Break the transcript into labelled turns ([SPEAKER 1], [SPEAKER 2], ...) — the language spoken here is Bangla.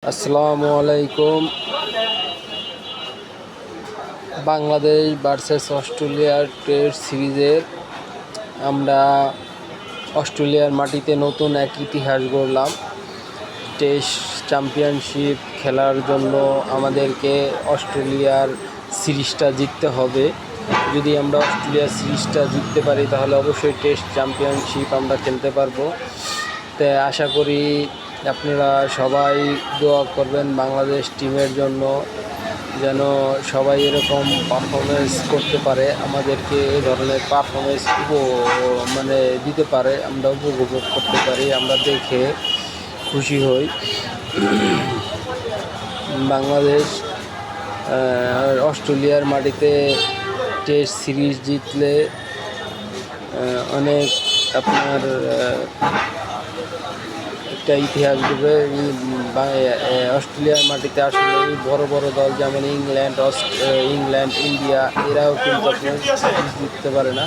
[SPEAKER 1] আসসালামু আলাইকুম। বাংলাদেশ ভার্সেস অস্ট্রেলিয়ার টেস্ট সিরিজের আমরা অস্ট্রেলিয়ার মাটিতে নতুন এক ইতিহাস গড়লাম। টেস্ট চ্যাম্পিয়নশিপ খেলার জন্য আমাদেরকে অস্ট্রেলিয়ার সিরিজটা জিততে হবে। যদি আমরা অস্ট্রেলিয়ার সিরিজটা জিততে পারি তাহলে অবশ্যই টেস্ট চ্যাম্পিয়নশিপ আমরা খেলতে পারবো। তাই আশা করি আপনারা সবাই দোয়া করবেন বাংলাদেশ টিমের জন্য, যেন সবাই এরকম পারফরমেন্স করতে পারে, আমাদেরকে এই ধরনের পারফরমেন্স দিতে পারে, আমরা উপভোগ করতে পারি, আমরা দেখে খুশি হই। বাংলাদেশ অস্ট্রেলিয়ার মাটিতে টেস্ট সিরিজ জিতলে অনেক আপনার একটা ইতিহাস দেবে। অস্ট্রেলিয়ার মাটিতে আসলে বড় বড় দল যেমন ইংল্যান্ড, ইন্ডিয়া এরাও কিন্তু আপনার সিরিজ জিততে পারে না।